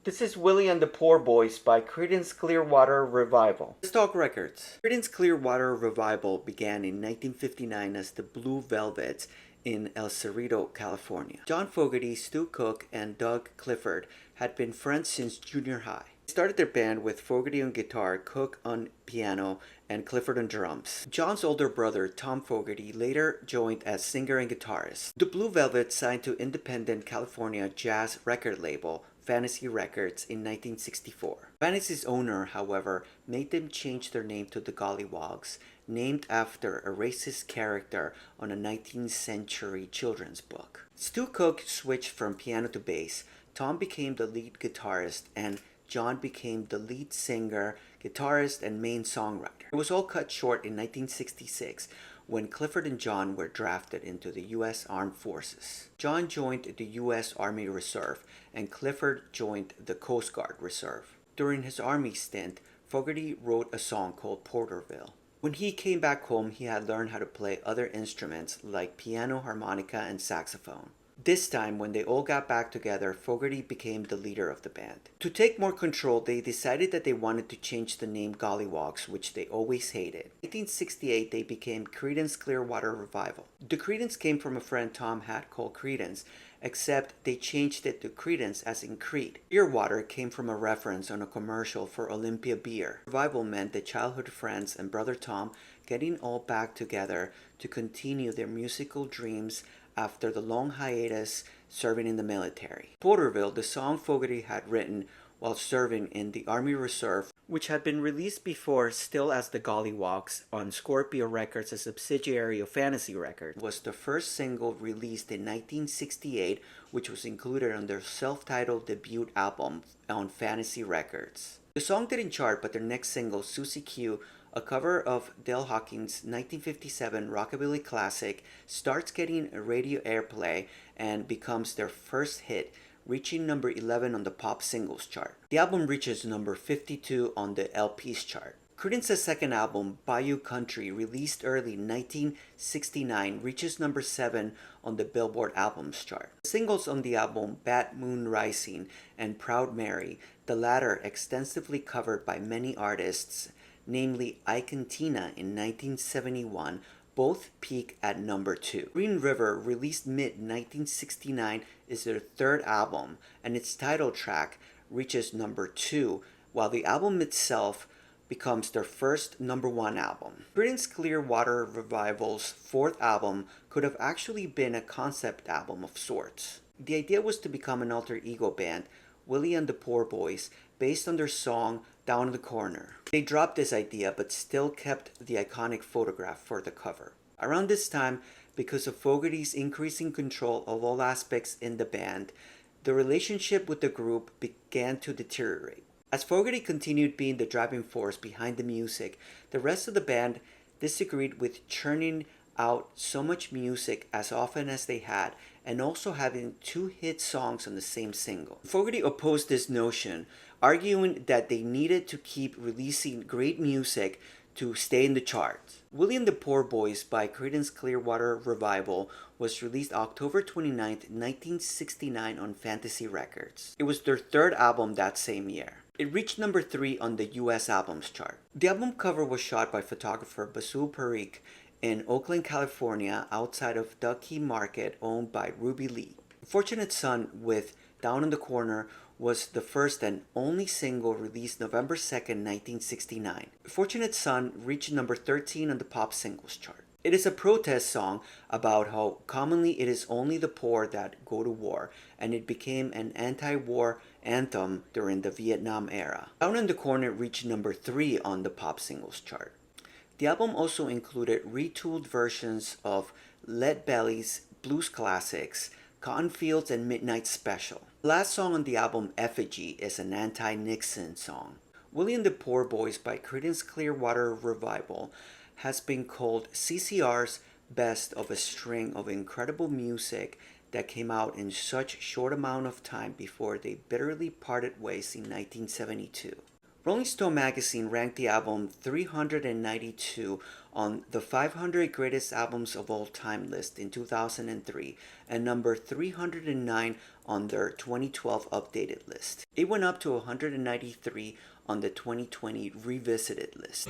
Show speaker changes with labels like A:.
A: This is Willie and the Poor Boys by Creedence Clearwater Revival. Let's talk records. Creedence Clearwater Revival began in 1959 as the Blue Velvets in El Cerrito, California. John Fogerty, Stu Cook, and Doug Clifford had been friends since junior high. They started their band with Fogerty on guitar, Cook on piano, and Clifford on drums. John's older brother, Tom Fogerty, later joined as singer and guitarist. The Blue Velvets signed to independent California jazz record label Fantasy Records in 1964. Fantasy's owner, however, made them change their name to the Golliwogs, named after a racist character on a 19th century children's book. Stu Cook switched from piano to bass, Tom became the lead guitarist, and John became the lead singer, guitarist, and main songwriter. It was all cut short in 1966 when Clifford and John were drafted into the U.S. Armed Forces. John joined the U.S. Army Reserve, and Clifford joined the Coast Guard Reserve. During his Army stint, Fogerty wrote a song called Porterville. When he came back home, he had learned how to play other instruments like piano, harmonica, and saxophone. This time, when they all got back together, Fogerty became the leader of the band. To take more control, they decided that they wanted to change the name Golliwogs, which they always hated. In 1968, they became Creedence Clearwater Revival. The Creedence came from a friend Tom had called Creedence, except they changed it to Creedence as in Creed. Clearwater came from a reference on a commercial for Olympia beer. Revival meant the childhood friends and brother Tom getting all back together to continue their musical dreams after the long hiatus serving in the military. Porterville, the song Fogerty had written while serving in the Army Reserve, which had been released before still as the Golliwogs on Scorpio Records, a subsidiary of Fantasy Records, was the first single released in 1968, which was included on their self-titled debut album on Fantasy Records. The song didn't chart, but their next single, Susie Q, a cover of Del Hawkins' 1957 rockabilly classic, starts getting radio airplay and becomes their first hit, reaching number 11 on the pop singles chart. The album reaches number 52 on the LPs chart. Creedence's second album, Bayou Country, released early in 1969, reaches number 7 on the Billboard Albums chart. Singles on the album, Bad Moon Rising and Proud Mary, the latter extensively covered by many artists, namely Ike and Tina in 1971, both peak at number 2. Green River, released mid-1969, is their third album, and its title track reaches number 2, while the album itself becomes their first number 1 album. Creedence Clearwater Revival's fourth album could have actually been a concept album of sorts. The idea was to become an alter ego band, Willie and the Poor Boys, based on their song Down in the Corner. They dropped this idea but still kept the iconic photograph for the cover. Around this time, because of Fogerty's increasing control of all aspects in the band, the relationship with the group began to deteriorate. As Fogerty continued being the driving force behind the music, the rest of the band disagreed with churning out so much music as often as they had, and also having 2 hit songs on the same single. Fogerty opposed this notion, arguing that they needed to keep releasing great music to stay in the charts. Willie and the Poor Boys by Creedence Clearwater Revival was released October 29, 1969 on Fantasy Records. It was their third album that same year. It reached number 3 on the US Albums chart. The album cover was shot by photographer Basul Parikh in Oakland, California, outside of Ducky Market, owned by Ruby Lee. Fortunate Son with Down in the Corner was the first and only single released November 2nd, 1969. Fortunate Son reached number 13 on the pop singles chart. It is a protest song about how commonly it is only the poor that go to war, and it became an anti-war anthem during the Vietnam era. Down in the Corner reached number 3 on the pop singles chart. The album also included retooled versions of Lead Belly's blues classics, Cotton Fields, and Midnight Special. The last song on the album, Effigy, is an anti-Nixon song. Willie and the Poor Boys by Creedence Clearwater Revival has been called CCR's best of a string of incredible music that came out in such short amount of time before they bitterly parted ways in 1972. Rolling Stone magazine ranked the album 392 on the 500 Greatest Albums of All Time list in 2003 and number 309 on their 2012 updated list. It went up to 193 on the 2020 revisited list.